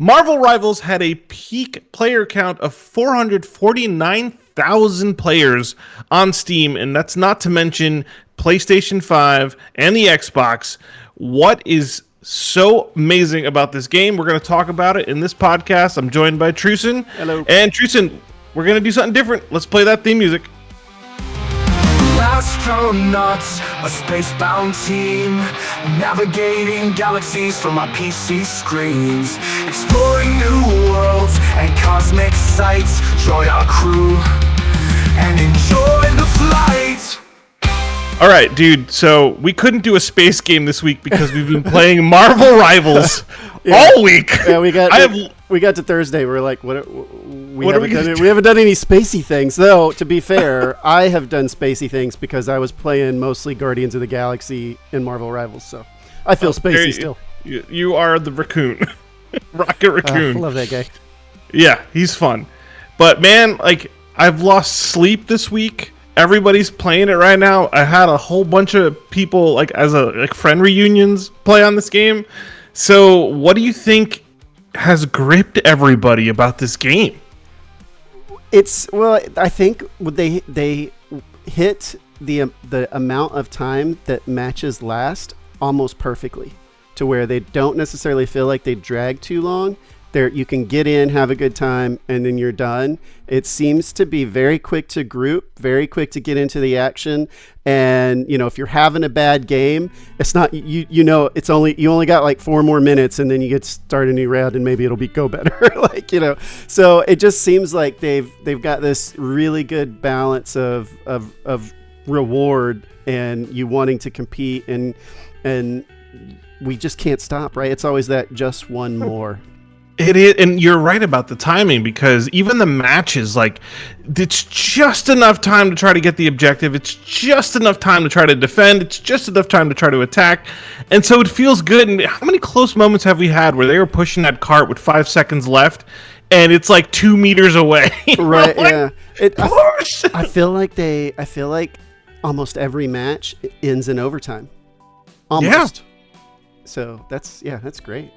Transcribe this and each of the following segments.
Marvel Rivals had a peak player count of 449,000 players on Steam, and that's not to mention PlayStation 5 and the Xbox. What is so amazing about this game? We're going to talk about it in this podcast. I'm joined by Trusin. Hello. And Trusin, we're going to do something different. Let's play that theme music. Astro-Nots, a space-bound team, navigating galaxies from our PC screens, exploring new worlds and cosmic sights. Join our crew and enjoy the flight. All right, dude. So we couldn't do a space game this week because we've been playing Marvel Rivals all week. Yeah, we got to Thursday. We're like, we haven't done any spacey things. Though, to be fair, I have done spacey things because I was playing mostly Guardians of the Galaxy and Marvel Rivals, so I feel spacey still. You are the raccoon, Rocket Raccoon. I love that guy. Yeah, he's fun. But man, like I've lost sleep this week. Everybody's playing it right now. I had a whole bunch of people as friend reunions play on this game. So, what do you think has gripped everybody about this game? I think they hit the amount of time that matches last almost perfectly, to where they don't necessarily feel like they drag too long. You can get in, have a good time, and then you're done. It seems to be very quick to group, very quick to get into the action. And if you're having a bad game, it's not you only got like 4 more minutes, and then you get to start a new round, and maybe it'll go better. So it just seems like they've got this really good balance of reward and you wanting to compete, and we just can't stop, right? It's always that just one more. It is, and you're right about the timing, because even the matches, it's just enough time to try to get the objective. It's just enough time to try to defend. It's just enough time to try to attack. And so it feels good. And how many close moments have we had where they were pushing that cart with 5 seconds left, and it's 2 meters away? Right, yeah. I feel like almost every match ends in overtime. Almost. Yeah. So that's great.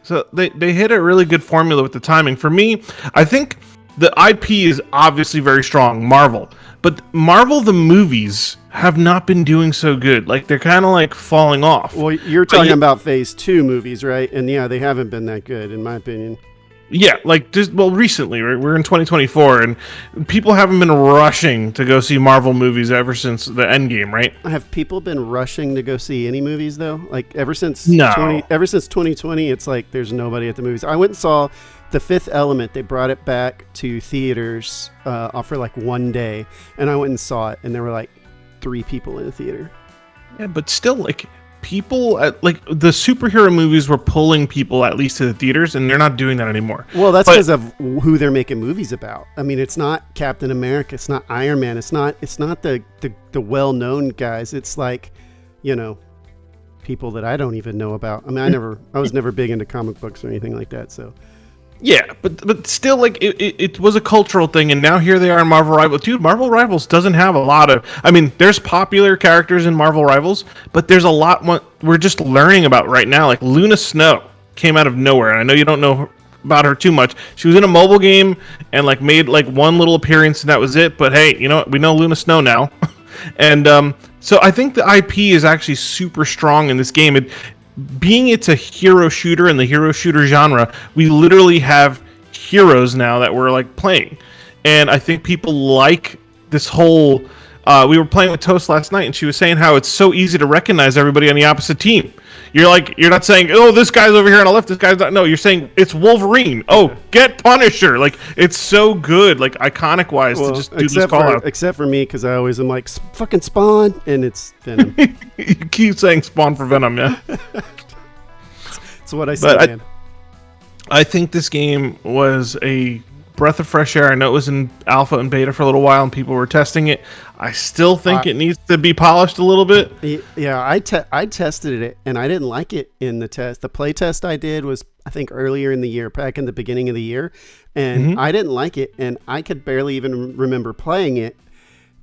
So they hit a really good formula with the timing. For me, I think the IP is obviously very strong, Marvel. But Marvel, the movies, have not been doing so good. They're kind of falling off. Well, you're talking about Phase 2 movies, right? And yeah, they haven't been that good, in my opinion. Yeah, recently, right? We're in 2024, and people haven't been rushing to go see Marvel movies ever since the Endgame, right? Have people been rushing to go see any movies, though? Ever since 2020, it's there's nobody at the movies. I went and saw The Fifth Element. They brought it back to theaters for 1 day, and I went and saw it, and there were 3 people in the theater. Yeah, but still, people at the superhero movies were pulling people at least to the theaters, and they're not doing that anymore. Well, that's because of who they're making movies about. I mean, it's not Captain America, it's not Iron Man, it's not the well-known guys. It's people that I don't even know about. I mean, I was never big into comic books or anything like that, so. Yeah, but still, it was a cultural thing, and now here they are in Marvel Rivals. Dude, Marvel Rivals doesn't have a lot of... I mean, there's popular characters in Marvel Rivals, but there's a lot we're just learning about right now. Luna Snow came out of nowhere, and I know you don't know about her too much. She was in a mobile game and made one little appearance, and that was it. But hey, you know what? We know Luna Snow now. And so I think the IP is actually super strong in this game. Being it's a hero shooter in the hero shooter genre, we literally have heroes now that we're playing, and I think people like this whole. We were playing with Toast last night, and she was saying how it's so easy to recognize everybody on the opposite team. You're not saying, oh, this guy's over here on the left, this guy's not. No, you're saying it's Wolverine. Oh, get Punisher. It's so good, iconic wise, to just do this call out. Except for me, because I always am fucking Spawn, and it's Venom. You keep saying Spawn for Venom, yeah. That's what I say, man. I think this game was a breath of fresh air. I know it was in alpha and beta for a little while, and people were testing it. I still think it needs to be polished a little bit. Yeah, I tested it, and I didn't like it in the test. The play test I did was, I think, earlier in the year, back in the beginning of the year, and I didn't like it, and I could barely even remember playing it.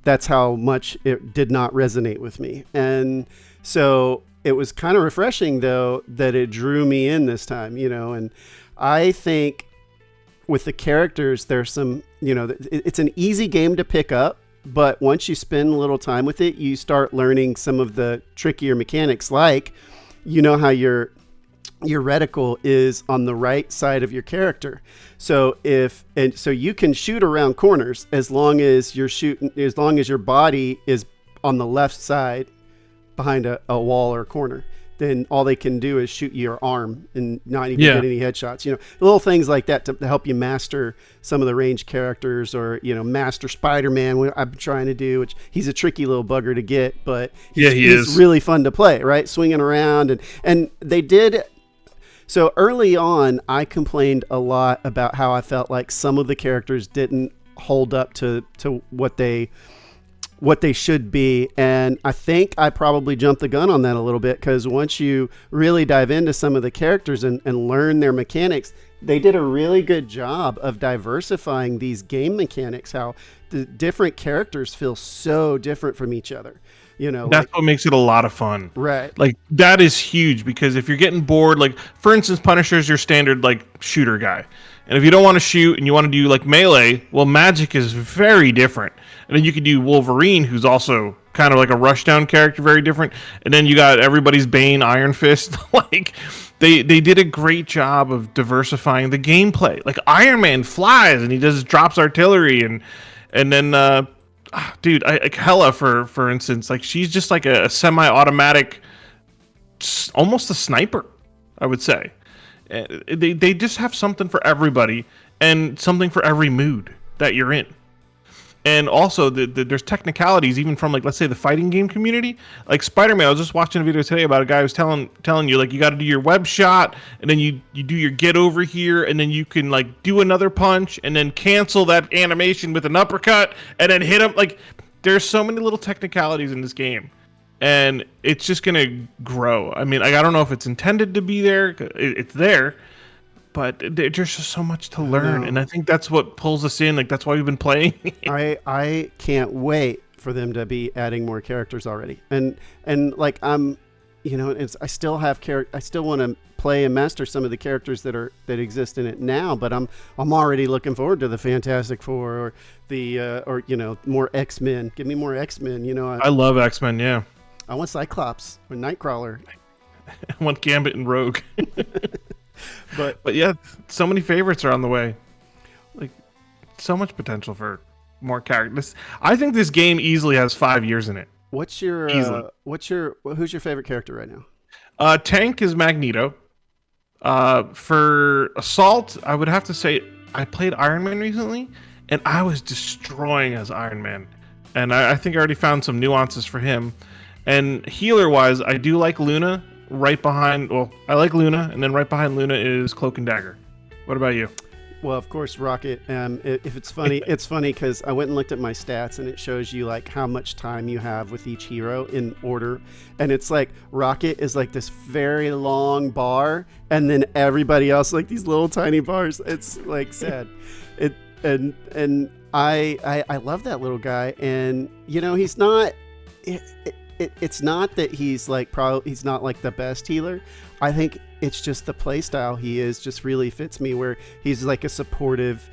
That's how much it did not resonate with me. And so it was kind of refreshing, though, that it drew me in this time, and I think with the characters, there's some, it's an easy game to pick up, but once you spend a little time with it, you start learning some of the trickier mechanics, like, how your reticle is on the right side of your character. So so you can shoot around corners as long as your body is on the left side behind a wall or a corner. Then all they can do is shoot your arm and not even get any headshots. Little things like that to help you master some of the ranged characters, or master Spider-Man. What I'm trying to do, which he's a tricky little bugger to get, but he's really fun to play. Right, swinging around, and they did. So early on, I complained a lot about how I felt like some of the characters didn't hold up to what they should be. And I think I probably jumped the gun on that a little bit, because once you really dive into some of the characters and learn their mechanics, they did a really good job of diversifying these game mechanics, how the different characters feel so different from each other. That's what makes it a lot of fun. Right. Like, that is huge, because if you're getting bored, like, for instance, Punisher's your standard, like, shooter guy. And if you don't want to shoot and you want to do, like, melee, well, Magic is very different. And then you could do Wolverine, who's also kind of like a rushdown character, very different. And then you got everybody's Bane, Iron Fist. Like, they did a great job of diversifying the gameplay. Like, Iron Man flies and he drops artillery, and then dude, like Hela, for instance, like, she's just like a semi-automatic, almost a sniper, I would say. They just have something for everybody and something for every mood that you're in. And also, there's technicalities even from, like, let's say the fighting game community. Like Spider-Man, I was just watching a video today about a guy who was telling you, like, you got to do your web shot, and then you do your get over here, and then you can, like, do another punch, and then cancel that animation with an uppercut, and then hit him. Like, there's so many little technicalities in this game, and it's just going to grow. I mean, I don't know if it's intended to be there. It's there. But there's just so much to learn, and I think that's what pulls us in. Like, that's why we've been playing. I can't wait for them to be adding more characters already, and like, I still have I still want to play and master some of the characters that exist in it now. But I'm already looking forward to the Fantastic Four, or the more X-Men. Give me more X-Men. I love X-Men. Yeah, I want Cyclops or Nightcrawler. I want Gambit and Rogue. But yeah, so many favorites are on the way. Like, so much potential for more characters. I think this game easily has 5 years in it. Who's your favorite character right now? Tank is Magneto. For Assault, I would have to say I played Iron Man recently, and I was destroying as Iron Man. And I think I already found some nuances for him. And healer-wise, I do like Luna. I like Luna, and then right behind Luna is Cloak and Dagger. What about you? Well, of course, Rocket. If it's funny, it's funny because I went and looked at my stats, and it shows you, like, how much time you have with each hero in order. And it's like Rocket is like this very long bar, and then everybody else like these little tiny bars. It's like sad. And I love that little guy, and he's not. It's not that he's like he's not like the best healer. I think it's just the play style he is just really fits me, where he's like a supportive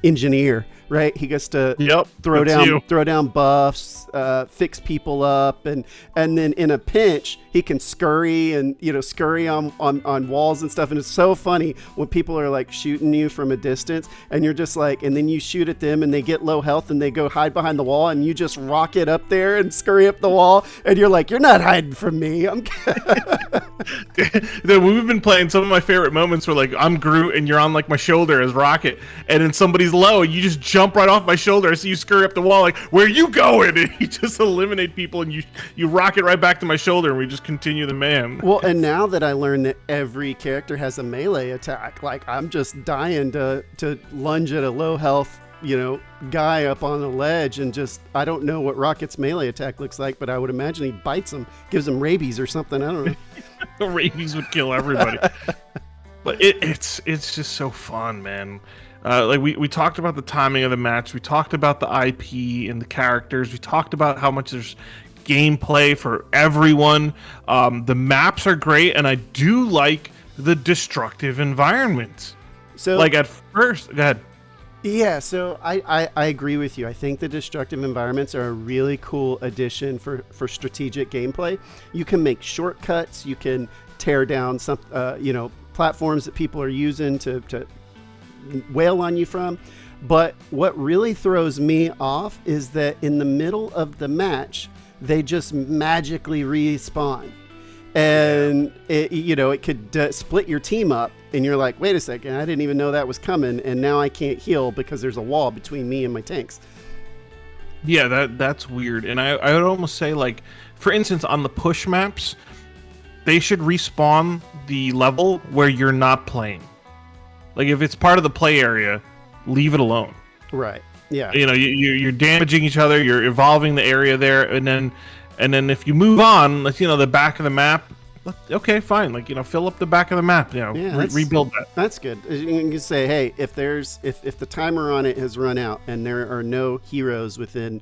engineer, right? He gets to throw down buffs, fix people up, and then in a pinch he can scurry on walls and stuff. And it's so funny when people are like shooting you from a distance, and you're just like, and then you shoot at them and they get low health and they go hide behind the wall, and you just rocket up there and scurry up the wall, and you're like, you're not hiding from me. I'm We've been playing, some of my favorite moments were like, I'm Groot and you're on like my shoulder as Rocket, and then somebody's low and you just jump right off my shoulder. I see you scurry up the wall, like, where you going? And you just eliminate people, and you rocket right back to my shoulder, and we just continue the man. Well, and now that I learned that every character has a melee attack, like, I'm just dying to lunge at a low health guy up on a ledge, and just, I don't know what Rocket's melee attack looks like, but I would imagine he bites him, gives him rabies or something. I don't know. Rabies would kill everybody. But it's just so fun, man. Like, we talked about the timing of the match. We talked about the IP and the characters. We talked about how much there's gameplay for everyone. The maps are great, and I do like the destructive environments. So Like at first, go ahead. yeah, so I agree with you. I think the destructive environments are a really cool addition for strategic gameplay. You can make shortcuts. You can tear down some, platforms that people are using to wail on you from. But what really throws me off is that in the middle of the match, they just magically respawn. And it could split your team up, and you're like, wait a second, I didn't even know that was coming, and now I can't heal because there's a wall between me and my tanks. Yeah, that's weird. And I would almost say, like, for instance, on the push maps, they should respawn the level where you're not playing. Like, if it's part of the play area, leave it alone. Right. Yeah. You're damaging each other. You're evolving the area there, and then if you move on, like, the back of the map, okay, fine. Like, fill up the back of the map. Rebuild that. That's good. You can say, hey, if the timer on it has run out and there are no heroes within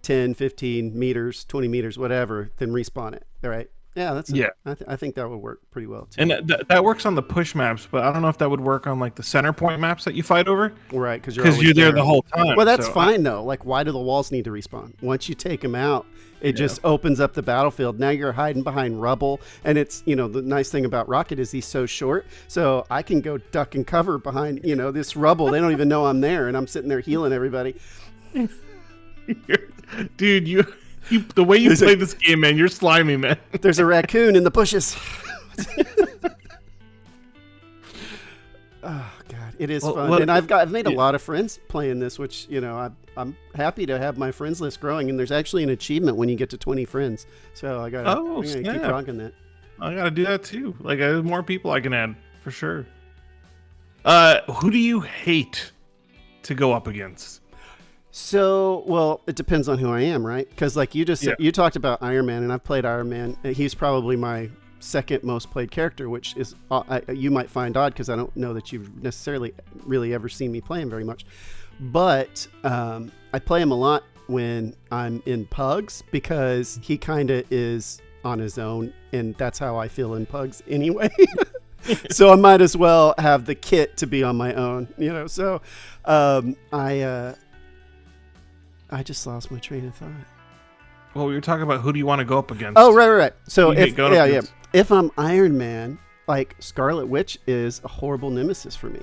10, 15 meters, 20 meters, whatever, then respawn it. All right. Yeah, I think that would work pretty well too. And that works on the push maps, but I don't know if that would work on like the center point maps that you fight over. Right, because you're there the whole time. Well, that's fine though. Like, why do the walls need to respawn? Once you take them out, it just opens up the battlefield. Now you're hiding behind rubble, and it's the nice thing about Rocket is he's so short, so I can go duck and cover behind this rubble. They don't even know I'm there, and I'm sitting there healing everybody. Dude, the way you play this game, man, you're slimy, man. There's a raccoon in the bushes. Oh God, it is fun, and I've made a lot of friends playing this, which I'm happy to have my friends list growing. And there's actually an achievement when you get to 20 friends, so I gotta keep rocking that. I gotta do that too. Like, there's more people I can add for sure. Who do you hate to go up against? So, well, it depends on who I am, right? Because like you talked about Iron Man, and I've played Iron Man. He's probably my second most played character, which is you might find odd because I don't know that you've necessarily really ever seen me play him very much. But I play him a lot when I'm in pugs because he kind of is on his own, and that's how I feel in pugs anyway. So I might as well have the kit to be on my own, So I just lost my train of thought. Well, we were talking about who do you want to go up against? Oh, right. So if I'm Iron Man, like Scarlet Witch is a horrible nemesis for me.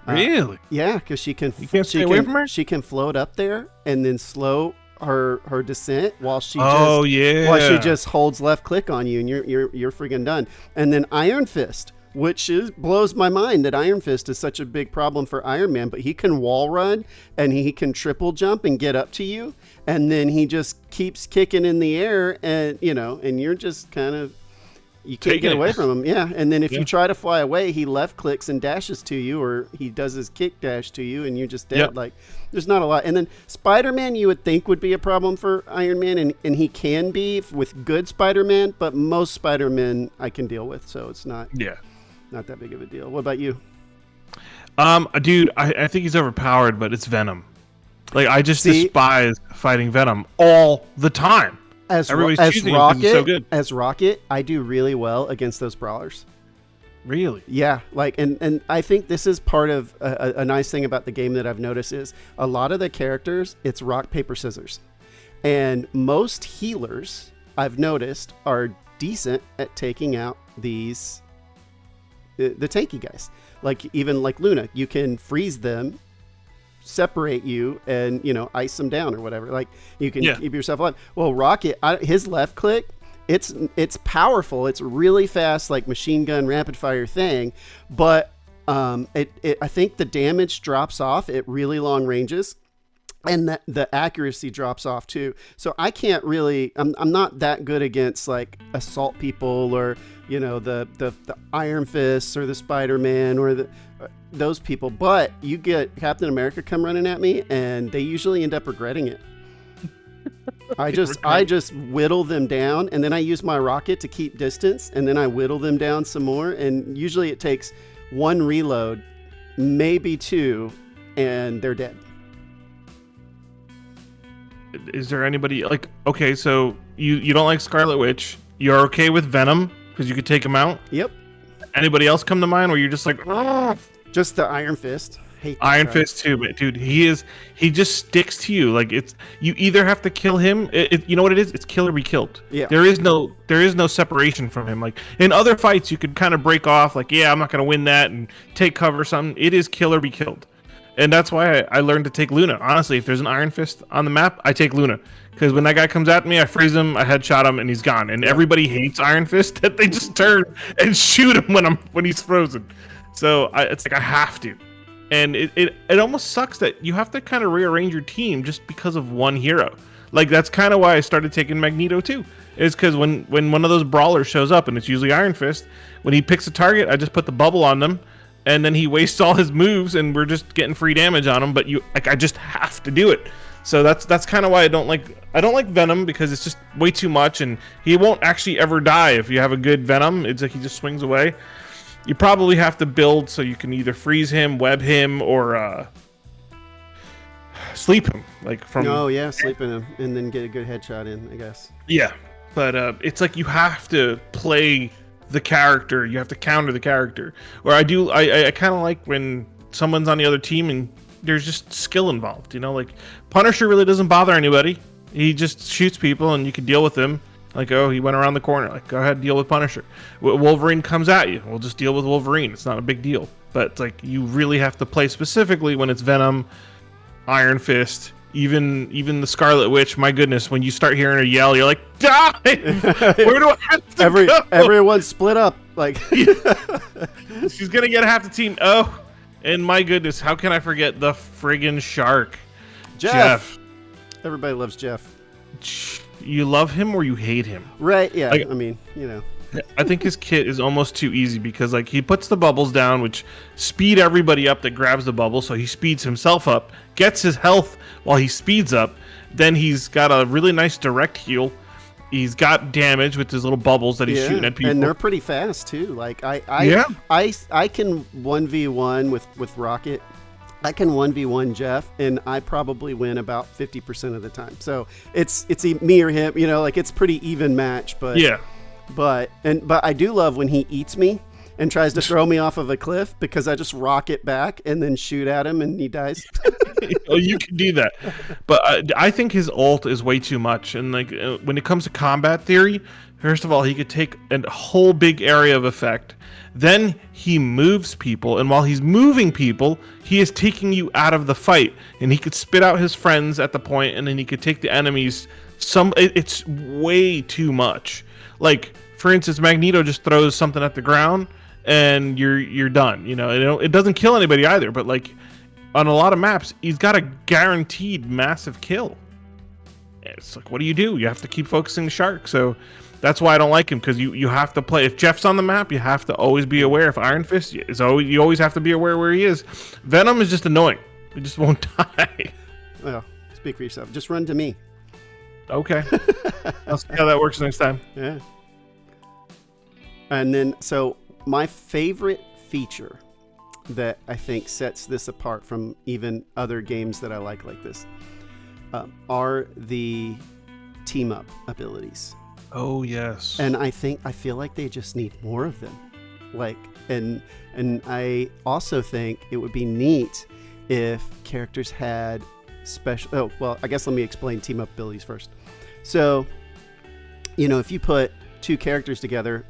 Really? Yeah, because she can. You can't stay away from her? She can float up there and then slow her descent while she just holds left click on you, and you're freaking done. And then Iron Fist, which blows my mind that Iron Fist is such a big problem for Iron Man, but he can wall run and he can triple jump and get up to you, and then he just keeps kicking in the air, and and you're just kind of, you can't get away from him. Yeah, and then if you try to fly away, he left clicks and dashes to you, or he does his kick dash to you, and you're just dead. Like, there's not a lot. And then Spider-Man, you would think would be a problem for Iron Man, and he can be with good Spider-Man, but most Spider-Man I can deal with, so it's not. Yeah. Not that big of a deal. What about you? Dude, I think he's overpowered, but it's Venom. Like, I just despise fighting Venom all the time. As Rocket, so good. As Rocket, I do really well against those brawlers. Really? Yeah. Like, and I think this is part of a nice thing about the game that I've noticed is a lot of the characters, it's rock, paper, scissors. And most healers, I've noticed, are decent at taking out these the tanky guys. Like, even like Luna, you can freeze them, separate you, and ice them down or whatever. Like, you can keep yourself alive. Well, Rocket, his left click, it's powerful. It's really fast, like machine gun rapid fire thing, but I think the damage drops off at really long ranges, and the accuracy drops off too. So I can't really, I'm not that good against like assault people, or the Iron Fists or the Spider-Man or those people. But you get Captain America come running at me, and they usually end up regretting it. I just whittle them down, and then I use my rocket to keep distance, and then I whittle them down some more, and usually it takes one reload, maybe two, and they're dead. Is there anybody like, okay, so you don't like Scarlet Witch, you're okay with Venom because you could take him out? Yep. Anybody else come to mind where you're just like, oh? Just the Iron Fist. Hate that Iron guy. Fist too, but dude, he just sticks to you. Like it's you either have to kill him. You know what it is? It's kill or be killed. Yeah. There is no separation from him. Like in other fights, you could kind of break off. Like yeah, I'm not gonna win that and take cover or something. It is kill or be killed, and that's why I learned to take Luna. Honestly, if there's an Iron Fist on the map, I take Luna because when that guy comes at me, I freeze him, I headshot him, and he's gone. And everybody hates Iron Fist that they just turn and shoot him when he's frozen. So it's like I have to. And it almost sucks that you have to kind of rearrange your team just because of one hero. Like that's kind of why I started taking Magneto too. Is because when one of those brawlers shows up, and it's usually Iron Fist, when he picks a target, I just put the bubble on them, and then he wastes all his moves, and we're just getting free damage on him. But I just have to do it. So that's kind of why I don't like Venom, because it's just way too much, and he won't actually ever die if you have a good Venom. It's like he just swings away. You probably have to build so you can either freeze him, web him, or sleep him. Like from Oh yeah, sleeping him and then get a good headshot in, I guess. yeah. But it's like you have to play the character. You have to counter the character. Or I kind of like when someone's on the other team and there's just skill involved. You know, like Punisher really doesn't bother anybody. He just shoots people and you can deal with him. Like, oh, he went around the corner. Like, go ahead, deal with Punisher. Wolverine comes at you. We'll just deal with Wolverine. It's not a big deal. But it's like you really have to play specifically when it's Venom, Iron Fist, even the Scarlet Witch. My goodness, when you start hearing her yell, you're like, die! Where do I have to go? Everyone split up. Like, She's gonna get half the team. Oh, and my goodness, how can I forget the friggin' shark, Jeff. Everybody loves Jeff. You love him or you hate him? Right, yeah. Like, I mean, you know. I think his kit is almost too easy because like he puts the bubbles down, which speed everybody up that grabs the bubble, so he speeds himself up, gets his health while he speeds up. Then he's got a really nice direct heal. He's got damage with his little bubbles that he's shooting at people, and they're pretty fast too. Like I can 1v1 with Rocket. I can 1v1 Jeff, and I probably win about 50% of the time. So it's me or him, you know, like it's pretty even match. But yeah. But I do love when he eats me and tries to throw me off of a cliff because I just rocket back and then shoot at him and he dies. Oh, you can do that, but I think his ult is way too much. And like when it comes to combat theory, first of all, he could take a whole big area of effect. Then he moves people, and while he's moving people, he is taking you out of the fight. And he could spit out his friends at the point, and then he could take the enemies. It's way too much. Like for instance, Magneto just throws something at the ground, and you're done. You know, it doesn't kill anybody either. But like on a lot of maps, he's got a guaranteed massive kill. It's like, what do? You have to keep focusing the shark. So that's why I don't like him, because you have to play. If Jeff's on the map, you have to always be aware. If Iron Fist is you always have to be aware where he is. Venom is just annoying. He just won't die. Well, speak for yourself. Just run to me. Okay. I'll see how that works next time. Yeah. And then, so my favorite feature that I think sets this apart from even other games that I like this are the team up abilities. Oh yes. And I feel like they just need more of them. Like, and I also think it would be neat if characters had special. Oh, well, I guess let me explain team up abilities first. So, you know, if you put two characters together,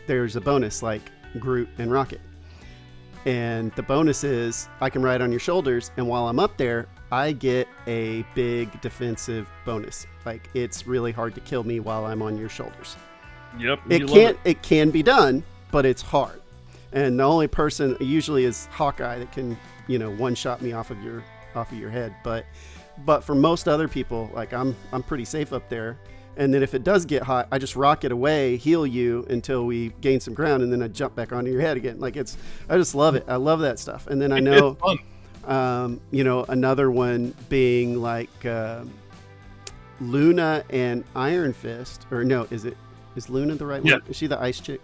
there's a bonus like Groot and Rocket. And the bonus is I can ride on your shoulders, and while I'm up there, I get a big defensive bonus. Like, it's really hard to kill me while I'm on your shoulders. Yep. It can be done, but it's hard. And the only person usually is Hawkeye that can, you know, one-shot me off of your head. But for most other people, like I'm pretty safe up there. And then if it does get hot, I just rocket away, heal you until we gain some ground, and then I jump back onto your head again. Like I just love it. I love that stuff. And then I know, you know, another one being like Luna and Iron Fist, or no, is Luna the right one? Is she the ice chick?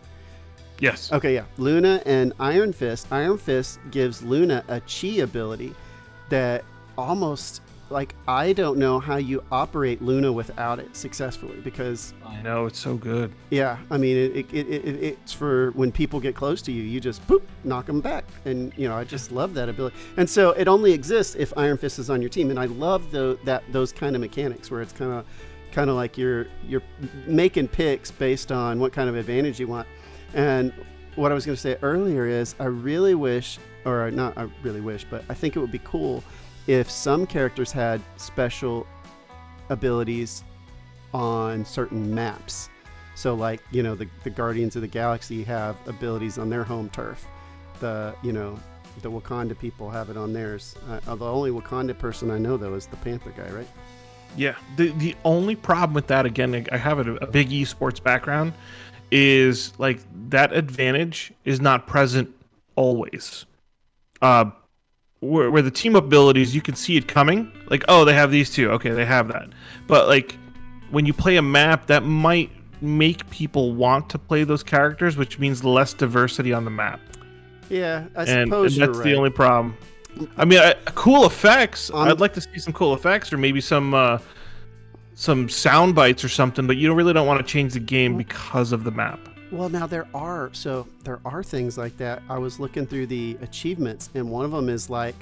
Yes. Okay, yeah. Luna and Iron Fist. Iron Fist gives Luna a chi ability that almost like I don't know how you operate Luna without it successfully, because I know it's so good. yeah, I mean it's for when people get close to you, you just boop, knock them back, and I just love that ability. And so it only exists if Iron Fist is on your team, and I love those kind of mechanics where it's kind of like you're making picks based on what kind of advantage you want. And what I was going to say earlier is I really wish, or not I really wish, but I think it would be cool if some characters had special abilities on certain maps. So like, the Guardians of the Galaxy have abilities on their home turf. The Wakanda people have it on theirs. The only Wakanda person I know, though, is the Panther guy, right? Yeah. The only problem with that, again, I have a big esports background, is like that advantage is not present always. Where the team abilities, you can see it coming. Like, oh, they have these two. Okay, they have that. But like when you play a map, that might make people want to play those characters, which means less diversity on the map. Yeah, I And suppose you're that's right. the only problem. I mean, cool effects. I'd like to see some cool effects, or maybe some sound bites or something. But you really don't want to change the game because of the map. Well, now there are things like that. I was looking through the achievements, and one of them is like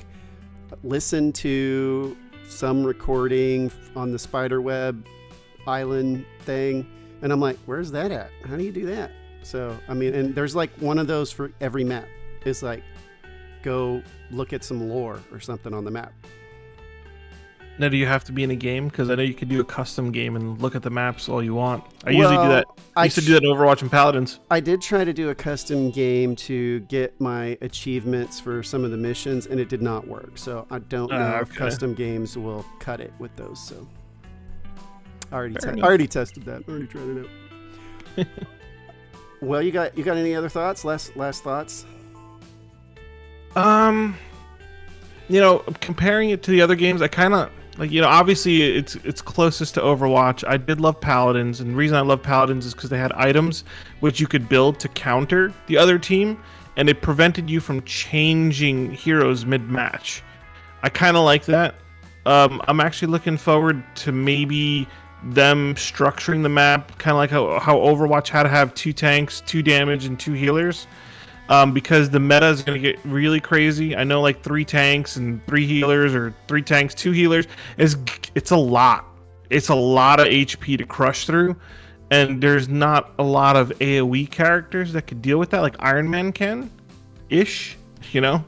listen to some recording on the spiderweb island thing, and I'm like, where's that at? How do you do that? So I mean, and there's like one of those for every map. It's like go look at some lore or something on the map. Now, do you have to be in a game? Because I know you could do a custom game and look at the maps all you want. I usually do that. I used to do that in Overwatch and Paladins. I did try to do a custom game to get my achievements for some of the missions, and it did not work. So I don't know if custom games will cut it with those. So I already tested that. I already tried it out. Well, you got any other thoughts? Last thoughts? Comparing it to the other games, I kind of like, obviously it's closest to Overwatch. I did love Paladins, and the reason I love Paladins is because they had items which you could build to counter the other team, and it prevented you from changing heroes mid-match. I kind of like that. I'm actually looking forward to maybe them structuring the map kind of like how Overwatch had to have 2 tanks, 2 damage, and 2 healers. Because the meta is going to get really crazy. I know like 3 tanks and 3 healers, or 3 tanks, 2 healers. It's a lot. It's a lot of HP to crush through. And there's not a lot of AoE characters that could deal with that, like Iron Man can-ish, Yeah.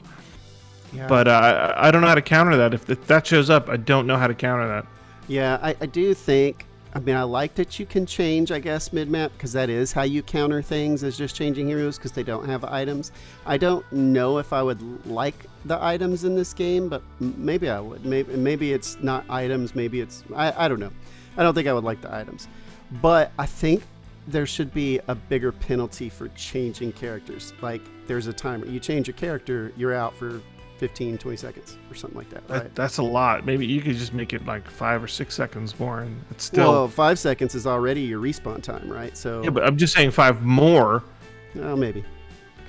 But I don't know how to counter that. If that shows up, I don't know how to counter that. Yeah, I do think... I mean, I like that you can change, I guess, mid-map, because that is how you counter things, is just changing heroes because they don't have items. I don't know if I would like the items in this game, but maybe I would. Maybe it's not items, maybe it's... I don't know. I don't think I would like the items. But I think there should be a bigger penalty for changing characters. Like, there's a timer. You change your character, you're out for 15, 20 seconds or something like that, right? That's a lot. Maybe you could just make it like 5 or 6 seconds more, and it's still... Well, 5 seconds is already your respawn time, right? So Yeah, but I'm just saying 5 more. Oh, maybe.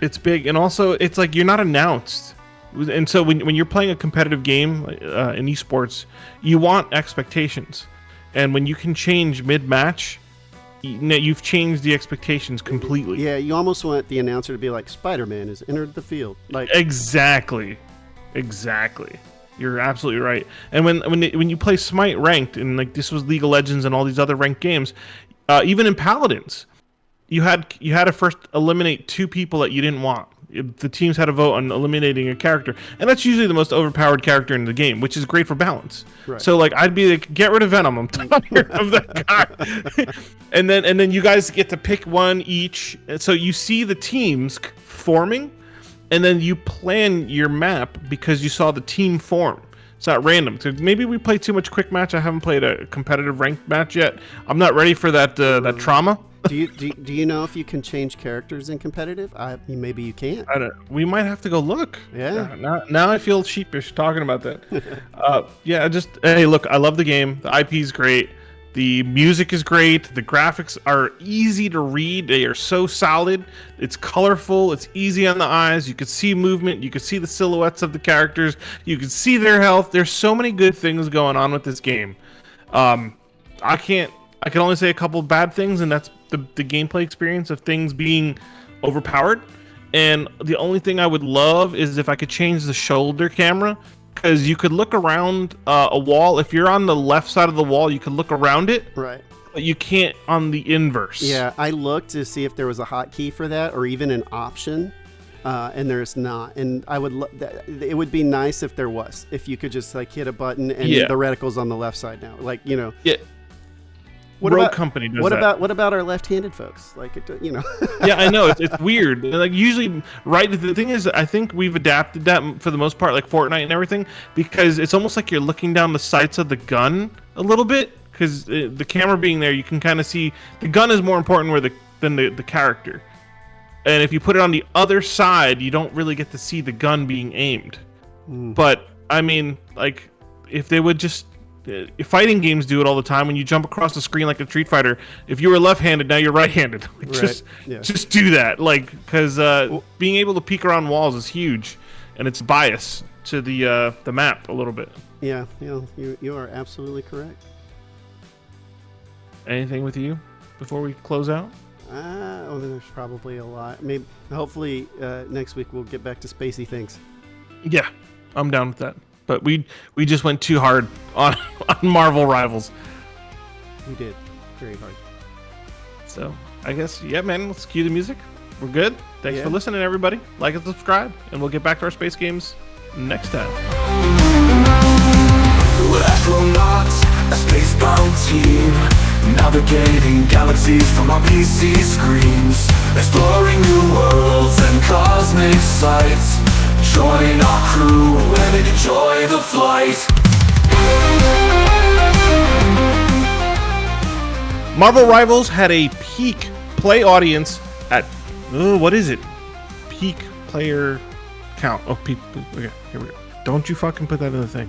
It's big, and also it's like you're not announced. And so when you're playing a competitive game in esports, you want expectations. And when you can change mid-match, you've changed the expectations completely. Yeah, you almost want the announcer to be like, Spider-Man has entered the field. Like Exactly. You're absolutely right. And when you play Smite ranked, and like this was League of Legends and all these other ranked games, even in Paladins, you had to first eliminate 2 people that you didn't want. The teams had to vote on eliminating a character, and that's usually the most overpowered character in the game, which is great for balance. Right. So like I'd be like, get rid of Venom. I'm tired of that guy. and then you guys get to pick one each. And so you see the teams forming, and then you plan your map because you saw the team form. It's not random. So maybe we play too much quick match. I haven't played a competitive ranked match yet. I'm not ready for that trauma. do you know if you can change characters in competitive? Maybe you can't. We might have to go look. Yeah. Now I feel sheepish talking about that. Hey, look, I love the game. The IP is great. The music is great. The graphics are easy to read. They are so solid. It's colorful. It's easy on the eyes. You can see movement. You can see the silhouettes of the characters. You can see their health. There's so many good things going on with this game. I can only say a couple of bad things, and that's the gameplay experience of things being overpowered. And the only thing I would love is if I could change the shoulder camera, because you could look around a wall. If you're on the left side of the wall, you can look around it. Right. But you can't on the inverse. Yeah, I looked to see if there was a hotkey for that or even an option, and there's not. And I would it would be nice if there was. If you could just like hit a button and the reticle's on the left side now. Like, you know. Yeah. Rogue Company does that. What about our left-handed folks? Like, you know. Yeah, I know it's weird. Like usually, right? The thing is, I think we've adapted that for the most part, like Fortnite and everything, because it's almost like you're looking down the sights of the gun a little bit. Because the camera being there, you can kind of see the gun is more important than the character. And if you put it on the other side, you don't really get to see the gun being aimed. But I mean, like, if they would just. Fighting games do it all the time. When you jump across the screen like a Street Fighter, if you were left-handed, now you're right-handed. Like, just do that, like, because being able to peek around walls is huge, and it's bias to the map a little bit. Yeah, you are absolutely correct. Anything with you before we close out? There's probably a lot. Maybe, hopefully, next week we'll get back to spacey things. Yeah, I'm down with that. But we just went too hard on Marvel Rivals. We did. Very hard. So, I guess, yeah, man, let's cue the music. We're good. Thanks for listening, everybody. Like and subscribe, and we'll get back to our space games next time. We're Astro-Nots, a space-bound team, navigating galaxies from our PC screens, exploring new worlds and cosmic sights. Join our crew and enjoy the flight. Marvel Rivals had a peak play audience at what is it? Peak player count. Oh, peak. Okay, here we go. Don't you fucking put that in the thing.